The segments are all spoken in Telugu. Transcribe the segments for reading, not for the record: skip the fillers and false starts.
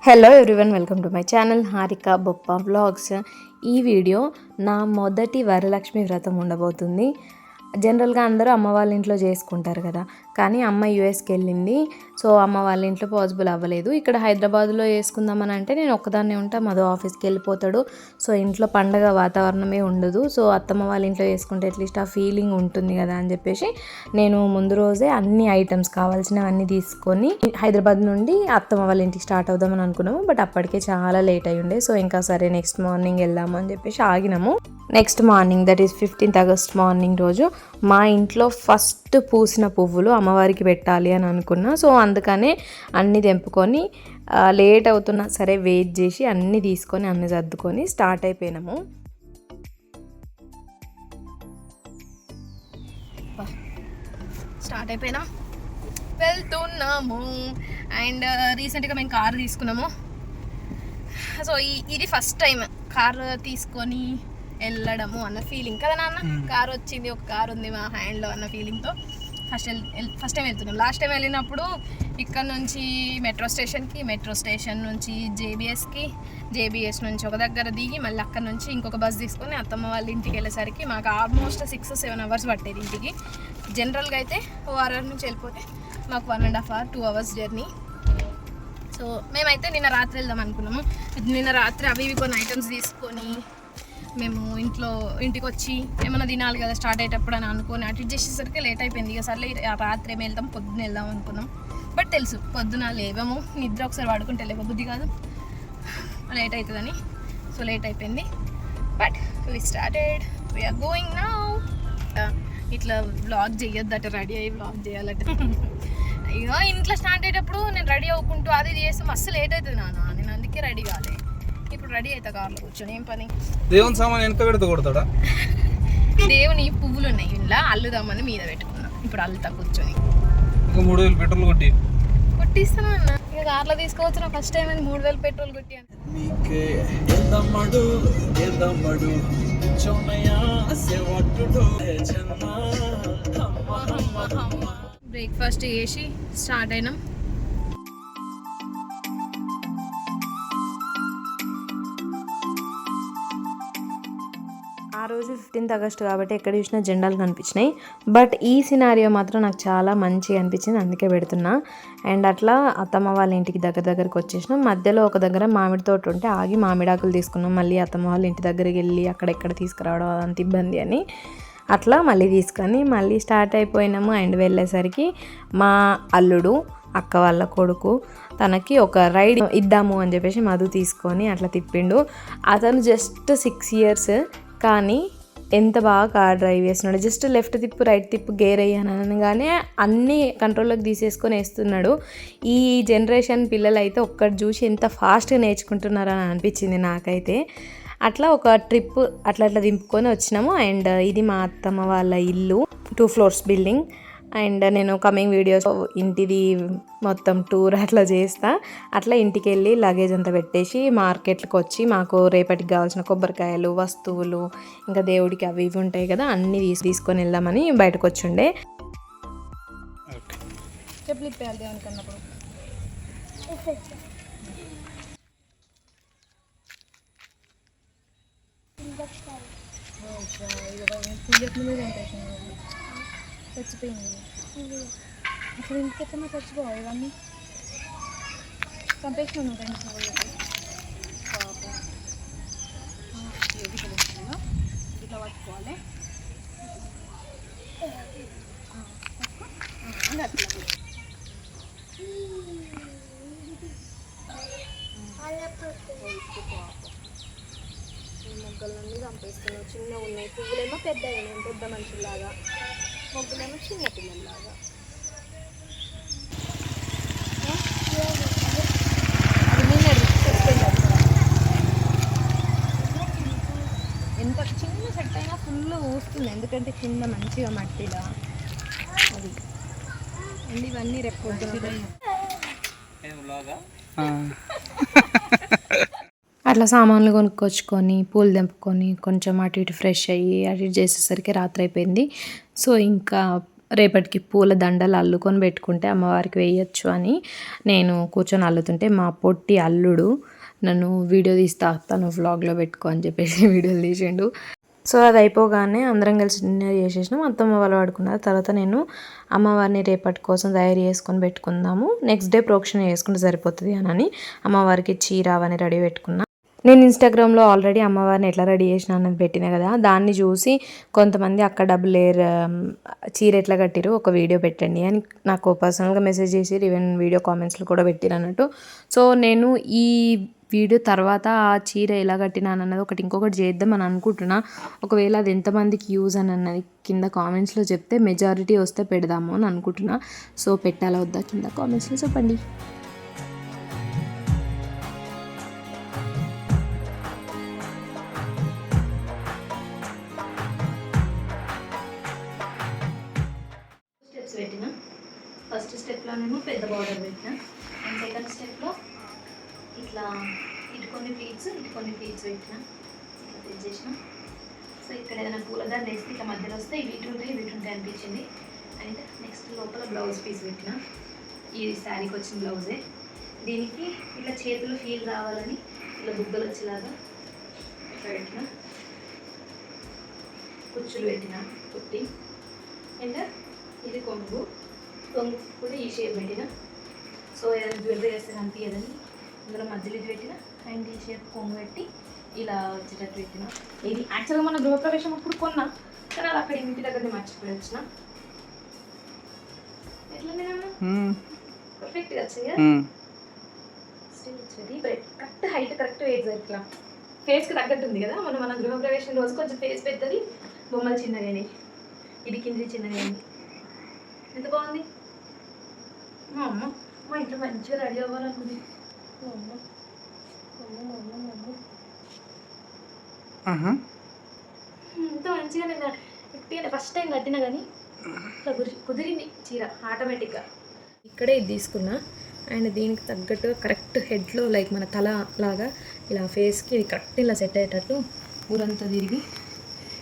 Hello everyone, welcome to my channel Harika Boppa vlogs. ఈ వీడియో నా మొదటి వరలక్ష్మి వ్రతం ఉండబోతుంది. జనరల్గా అందరూ అమ్మ వాళ్ళ ఇంట్లో చేసుకుంటారు కదా, కానీ అమ్మ యూఎస్కి వెళ్ళింది. సో అమ్మ వాళ్ళ ఇంట్లో పాసిబుల్ అవ్వలేదు. ఇక్కడ హైదరాబాద్లో వేసుకుందామని అంటే నేను ఒక్కదాన్నే ఉంటా, మధు ఆఫీస్కి వెళ్ళిపోతాడు. సో ఇంట్లో పండగ వాతావరణమే ఉండదు. సో అత్తమ్మ వాళ్ళ ఇంట్లో వేసుకుంటే అట్లీస్ట్ ఆ ఫీలింగ్ ఉంటుంది కదా అని చెప్పేసి నేను ముందు రోజే అన్ని ఐటమ్స్ కావాల్సినవన్నీ తీసుకొని హైదరాబాద్ నుండి అత్తమ్మ వాళ్ళ ఇంటికి స్టార్ట్ అవుదామని అనుకున్నాము. బట్ అప్పటికే చాలా లేట్ అయి ఉండే. సో ఇంకా సరే నెక్స్ట్ మార్నింగ్ వెళ్దాము అని చెప్పేసి ఆగినాము. Next morning, that is 15th August morning రోజు మా ఇంట్లో ఫస్ట్ పూసిన పువ్వులు అమ్మవారికి పెట్టాలి అని అనుకున్నా. సో అందుకనే అన్నీ తెంపుకొని లేట్ అవుతున్నా సరే వెయిట్ చేసి అన్నీ తీసుకొని అన్నీ సర్దుకొని స్టార్ట్ అయిపోయినాము. వెళ్తున్నాము. అండ్ రీసెంట్గా మేము కారు తీసుకున్నాము. సో ఇది ఫస్ట్ టైం కారు తీసుకొని వెళ్ళడము అన్న ఫీలింగ్ కదా నాన్న. కారు వచ్చింది, ఒక కారు ఉంది మా హ్యాండ్లో అన్న ఫీలింగ్తో ఫస్ట్ టైం వెళ్తున్నాం. లాస్ట్ టైం వెళ్ళినప్పుడు ఇక్కడ నుంచి మెట్రో స్టేషన్ నుంచి జేబీఎస్ నుంచి ఒక దగ్గర దిగి మళ్ళీ అక్కడ నుంచి ఇంకొక బస్ తీసుకొని అత్తమ్మ వాళ్ళ ఇంటికి వెళ్ళేసరికి మాకు ఆల్మోస్ట్ 6-7 hours పట్టేది ఇంటికి. జనరల్గా అయితే ఓఆర్ఆర్ నుంచి వెళ్ళిపోతే మాకు 1.5 hour 2 hours జర్నీ. సో మేమైతే నిన్న రాత్రి వెళ్దాం అనుకున్నాము. నిన్న రాత్రి అవి ఇవి కొన్ని ఐటమ్స్ తీసుకొని మేము ఇంటికి వచ్చి ఏమైనా తినాలి కదా స్టార్ట్ అయ్యేటప్పుడు అని అనుకొని అటు చేసేసరికి లేట్ అయిపోయింది. ఇక సర్లే రాత్రి ఏమి వెళ్దాం, పొద్దున్న వెళ్దాం అనుకున్నాం. బట్ తెలుసు పొద్దున లేవేమో, నిద్ర ఒకసారి పడుకుంటే లేవబుద్ధి కాదు, లేట్ అవుతుందని. సో లేట్ అయిపోయింది. But we started, we are going now. ఇట్లా వ్లాగ్ చేయొద్దట, రెడీ అయ్యి వ్లాగ్ చేయాలట. ఇక ఇంట్లో స్టార్ట్ అయ్యేటప్పుడు నేను రెడీ అవ్వకుంటూ అది చేస్తే మస్తు లేట్ అవుతుంది నాన్న. నేను అందుకే రెడీ కాలే. ఇప్పుడు రెడీ అవుతా కార్లో కూర్చొని. ఏం పని, దేవుని సామాన్ వెనక పెడితే కొడతాడా? దేవుని పువ్వులు ఉన్నాయి ఇలా అల్లుదామని మీద పెట్టుకున్నా. ఇప్పుడు అల్లుతా కూర్చొని. 3000 పెట్రోల్ కొట్టిస్తాను అన్న. ఇక కార్లో తీసుకోవచ్చు. ఫస్ట్ టైం అని 3000 పెట్రోల్ కొట్టి అంటే బ్రేక్ఫాస్ట్ చేసి స్టార్ట్ అయినాం. ఆ రోజు 15th August కాబట్టి ఎక్కడ చూసినా జెండాలు కనిపించినాయి. బట్ ఈ సినారియో మాత్రం నాకు చాలా మంచిగా అనిపించింది, అందుకే పెడుతున్నా. అండ్ అట్లా అత్తమ్మ వాళ్ళ ఇంటికి దగ్గరకు వచ్చేసినాం. మధ్యలో ఒక దగ్గర మామిడి తోట ఉంటే ఆగి మామిడాకులు తీసుకున్నాం. మళ్ళీ అత్తమ్మ వాళ్ళ ఇంటి దగ్గరికి వెళ్ళి అక్కడెక్కడ తీసుకురావడం అంత ఇబ్బంది అని అట్లా మళ్ళీ తీసుకొని మళ్ళీ స్టార్ట్ అయిపోయినాము. అండ్ వెళ్ళేసరికి మా అల్లుడు అక్క వాళ్ళ కొడుకు తనకి ఒక రైడ్ ఇద్దాము అని చెప్పేసి మధు తీసుకొని అట్లా తిప్పిండు. అతను జస్ట్ 6 years, కానీ ఎంత బాగా కార్ డ్రైవ్ చేస్తున్నాడు. జస్ట్ లెఫ్ట్ తిప్పు రైట్ తిప్పు గేర్ అయ్యానగానే అన్నీ కంట్రోల్లోకి తీసేసుకొని వేస్తున్నాడు. ఈ జనరేషన్ పిల్లలు అయితే ఒక్కటి చూసి ఎంత ఫాస్ట్గా నేర్చుకుంటున్నారని అనిపించింది నాకైతే. అట్లా ఒక ట్రిప్ అట్లా దింపుకొని వచ్చినాము. అండ్ ఇది మా అత్తమ్మ వాళ్ళ ఇల్లు, 2 floors బిల్డింగ్. అండ్ నేను కమింగ్ వీడియోస్ ఇంటిది మొత్తం టూర్ అట్లా చేస్తా. అట్లా ఇంటికి వెళ్ళి లగేజ్ అంతా పెట్టేసి మార్కెట్కి వచ్చి మాకు రేపటికి కావాల్సిన కొబ్బరికాయలు, వస్తువులు, ఇంకా దేవుడికి అవి ఇవి ఉంటాయి కదా, అన్నీ తీసుకొని వెళ్దామని బయటకు వచ్చిండే. చెప్పులు ఇప్పేయాలి దేవునికి అన్నప్పుడు. చచ్చిపోయింది అసలు ఇంటికెత్తమో చచ్చిపోవాలి. ఇవన్నీ చంపేసిన ఇట్లా పట్టుకోవాలి. మొగ్గలన్నీ చంపేస్తున్నావు. చిన్నగా ఉన్నాయి పువ్వులేమో పెద్ద అయినాయి, పెద్ద మనుషుల్లాగా. మొగ్గులేమో చిన్న పిల్లల్లాగా. ఎంత చిన్న సెట్ అయినా ఫుల్ ఊస్తుంది, ఎందుకంటే కింద మంచిగా మట్టిలా అది. అండ్ ఇవన్నీ రేపు అట్లా సామాన్లు కొనుక్కొచ్చుకొని పూలు తెంపుకొని కొంచెం అటు ఇటు ఫ్రెష్ అయ్యి అటు ఇటు చేసేసరికి రాత్రి అయిపోయింది. సో ఇంకా రేపటికి పూల దండలు అల్లుకొని పెట్టుకుంటే అమ్మవారికి వేయచ్చు అని నేను కూర్చొని అల్లుతుంటే మా పొట్టి అల్లుడు నన్ను వీడియో తీస్తా తను వ్లాగ్లో పెట్టుకో అని చెప్పేసి వీడియోలు తీసిండు. సో అది అయిపోగానే అందరం కలిసి డిన్నర్ చేసేసినాం. అత్తమ్మ వాళ్ళు పడుకున్నారు. తర్వాత నేను అమ్మవారిని రేపటి కోసం తయారు చేసుకొని పెట్టుకుందాము, నెక్స్ట్ డే ప్రోక్షణ చేసుకుంటే సరిపోతుంది అని అమ్మవారికి చీర అవన్నీ రెడీ పెట్టుకున్నా. నేను ఇన్స్టాగ్రామ్లో ఆల్రెడీ అమ్మవారిని ఎట్లా రెడీ చేసిన అన్నది పెట్టినా కదా, దాన్ని చూసి కొంతమంది అక్క డబుల్ లేయర్ చీర ఎట్లా కట్టిరు ఒక వీడియో పెట్టండి అని నాకు పర్సనల్గా మెసేజ్ చేసి ఈవెన్ వీడియో కామెంట్స్లో కూడా పెట్టిరు అన్నట్టు. సో నేను ఈ వీడియో తర్వాత ఆ చీర ఎలా కట్టినాను అన్నది ఇంకొకటి చేద్దామని అనుకుంటున్నా. ఒకవేళ అది ఎంతమందికి యూజ్ అని అన్నది కింద కామెంట్స్లో చెప్తే మెజారిటీ వస్తే పెడదాము అని అనుకుంటున్నా. సో పెట్టాలా వద్దా కింద కామెంట్స్లో చెప్పండి. పెట్టిన ఫస్ట్ స్టెప్లోనేమో పెద్ద బార్డర్ పెట్టిన, అండ్ సెకండ్ స్టెప్లో ఇట్లా ఇటు కొన్ని ప్లీట్స్ పెట్టిన, ఇట్లా ఫిట్ చేసిన. సో ఇక్కడ ఏదైనా పూలదాన్ని వేస్తే ఇట్లా మధ్యలో వస్తే వీటి ఉంటాయి అనిపించింది. అండ్ నెక్స్ట్ లోపల బ్లౌజ్ పీస్ పెట్టిన, ఈ శారీకి వచ్చిన బ్లౌజే. దీనికి ఇట్లా చేతులు ఫీల్ రావాలని ఇట్లా బుగ్గలు వచ్చేలాగా ఇట్లా పెట్టిన, కుచ్చులు పెట్టిన కుట్టి. అండ్ ఇది కొంగు కూడా ఈ షేప్ పెట్టిన. సో ఏదైనా జ్యువెలరీ వేస్తే కనిపించదని ఇందులో మధ్యలో ఇది పెట్టిన, అండ్ ఈ షేప్ కొంగు పెట్టి ఇలా వచ్చేటట్టు పెట్టిన. ఇది యాక్చువల్గా మన గృహప్రవేశం అప్పుడు కొన్నా, కానీ అది అక్కడ ఇంటి దగ్గరనే మర్చిపోయి వచ్చిన. ఎట్లా పర్ఫెక్ట్గా వచ్చింది కదా, స్టిల్ వచ్చేది కరెక్ట్ హైట్ కరెక్ట్ వెయిట్ ఇట్లా ఫేస్కి తగ్గట్టు ఉంది కదా. మన గృహప్రవేశం రోజు కొంచెం ఫేస్ పెద్దది, బొమ్మలు చిన్నగానే, ఇది కింది చిన్నగానే. ఎంత బాగుంది. మా అమ్మ మా ఇంట్లో మంచిగా రెడీ అవ్వాలనుకుంది. మా అమ్మ ఇంత మంచిగా నేను గట్టిగా ఫస్ట్ టైం కట్టినా కానీ ఇట్లా కుదిరింది చీర ఆటోమేటిక్గా. ఇక్కడే ఇది తీసుకున్నా, అండ్ దీనికి తగ్గట్టుగా కరెక్ట్ హెడ్లో లైక్ మన తల లాగా ఇలా ఫేస్కి ఇది కరెక్ట్ ఇలా సెట్ అయ్యేటట్టు ఊరంతా తిరిగి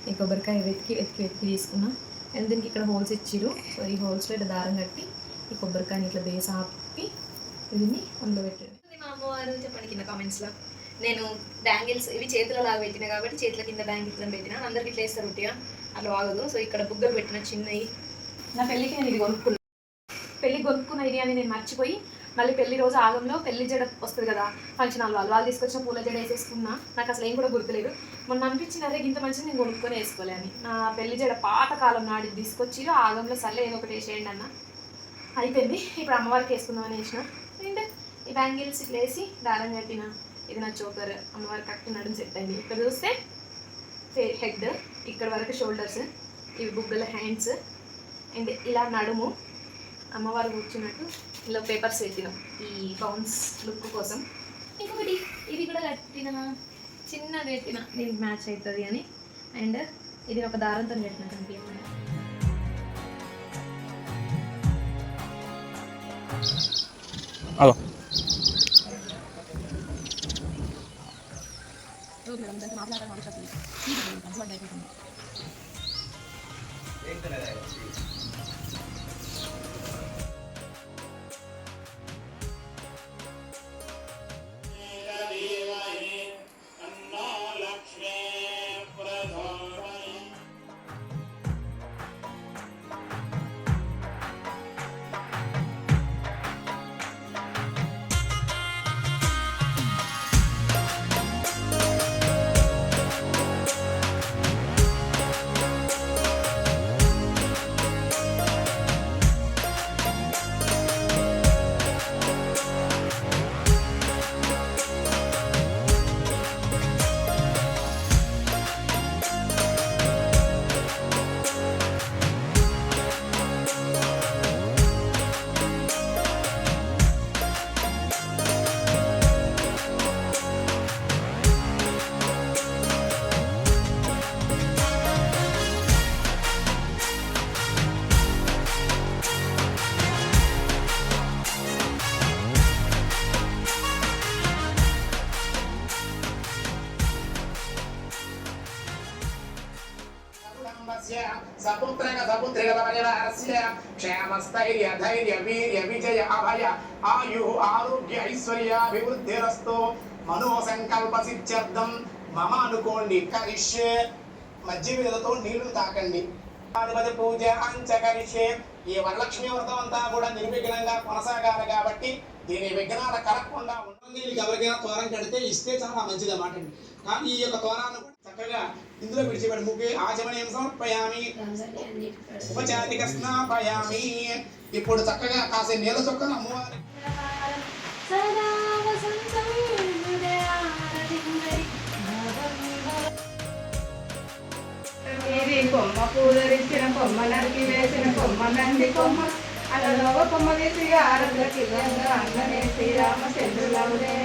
ఈ కొబ్బరికాయ వెతికి తీసుకున్నా. అండ్ దీనికి ఇక్కడ హోల్స్ ఇచ్చిరు. సో ఈ హోల్స్లో ఇట్లా దారం కట్టి ఈ కొబ్బరికాయని ఇట్లా బేస్ ఆపి దీన్ని అందులో పెట్టండి. మా అమ్మవారు చెప్పండి కింద కామెంట్స్లో. నేను బ్యాంగిల్స్ ఇవి చేతుల లాగా పెట్టినా కాబట్టి చేతుల కింద బ్యాంగిల్స్ పెట్టినా. అందరికి ఇట్లా వేస్తారు ఉట్టిగా, అట్లా ఆగదు. సో ఇక్కడ బుగ్గలు పెట్టిన చిన్నవి. నా పెళ్ళికి నేను ఇది కొనుక్కున్న ఇది అని నేను మర్చిపోయి మళ్ళీ పెళ్లి రోజు ఆగంలో పెళ్లి జడ వస్తుంది కదా ఫంక్షన్ హాల్ వాళ్ళు తీసుకొచ్చిన పూల జడ వేసేసుకున్నా. నాకు అసలు ఏం కూడా గుర్తులేదు. మొన్న అనిపించింది అదే ఇంత మంచిగా నేను కొనుక్కొని వేసుకోలే అని. నా పెళ్లి జడ పాతకాలం నాటికి తీసుకొచ్చి ఆగంలో సర్లే ఏదో ఒకటి వేసేయండి అన్న. అయిపోయింది. ఇప్పుడు అమ్మవారికి వేసుకుందామని వేసిన. అండ్ ఈ బ్యాంగిల్స్ ఇట్లా వేసి దారం కట్టిన. ఇది నా చోకర్, అమ్మవారికి కరెక్ట్ నడుము సెట్ అయింది. ఇక్కడ చూస్తే హెడ్, ఇక్కడ వరకు షోల్డర్స్, ఇవి బుగ్గల హ్యాండ్స్, అండ్ ఇలా నడుము అమ్మవారు కూర్చున్నట్టు ఇలా పేపర్స్ పెట్టినాం ఈ బౌన్స్ లుక్ కోసం. ఇంకొకటి ఇది కూడా కట్టిన, చిన్నది పెట్టిన దీనికి మ్యాచ్ అవుతుంది అని. అండ్ ఇది ఒక దారంతో కట్టిన కనిపించమని. సపుత్రక సపుత్రిక పరివారస్య క్షేమస్థైర్య ధైర్య వీర్య విజయ అభయ ఆయు ఆరోగ్య ఐశ్వర్యాభివృద్ధిరస్తు మనో సంకల్ప సిద్ధ్యర్థం మమ అనుకోండి కరిష్యే మధ్య వేలతో నీళ్లు తాకండి అధిపతి పూజ అంచకరిషే ఈ వరలక్ష్మి వ్రతం అంతా కూడా నిర్విఘ్నంగా కొనసాగాలి కాబట్టి దీని విఘ్నాలు కలగకుండా ఉంటుంది. ఎవరికైనా తోరం కడితే ఇస్తే చాలా మంచిది అన్నమాట అండి. కానీ ఈ యొక్క తోరాన్ని కూడా చక్కగా ఇందులో విడిచిపెట్టి ముగ్గు ఆచమనీయం సమర్పయామి ఉపచారిక స్నాపయామి. ఇప్పుడు చక్కగా కాసే నీళ్ళ చొక్కను అమ్మవారి కొమ్మ పూలరిచ్చిన కొమ్మ నరికి వేసిన కొమ్మ నంది కొమ్మ అలలో కొమ్మ తీసి ఆరద్రకి అన్ననే శ్రీరామచంద్రులవునే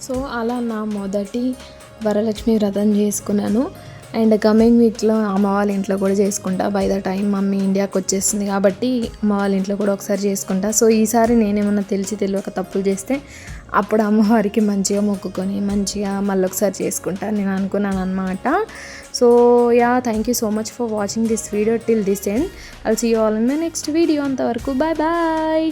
సో అలా నా మొదటి వరలక్ష్మి వ్రతం చేసుకున్నాను. అండ్ కమింగ్ వీక్లో అమ్మ వాళ్ళ ఇంట్లో కూడా చేసుకుంటా. బై ద టైం మమ్మీ ఇండియాకి వచ్చేస్తుంది కాబట్టి అమ్మ వాళ్ళ ఇంట్లో కూడా ఒకసారి చేసుకుంటా. సో ఈసారి నేనేమన్నా తెలియక తప్పులు చేస్తే అప్పుడు అమ్మవారికి మంచిగా మొక్కుకొని మంచిగా మళ్ళీ ఒకసారి చేసుకుంటా నేను అనుకున్నాను అనమాట. So yeah, thank you so much for watching this video till this end. I'll see you all in my next video. అంతవరకు బాయ్ బాయ్.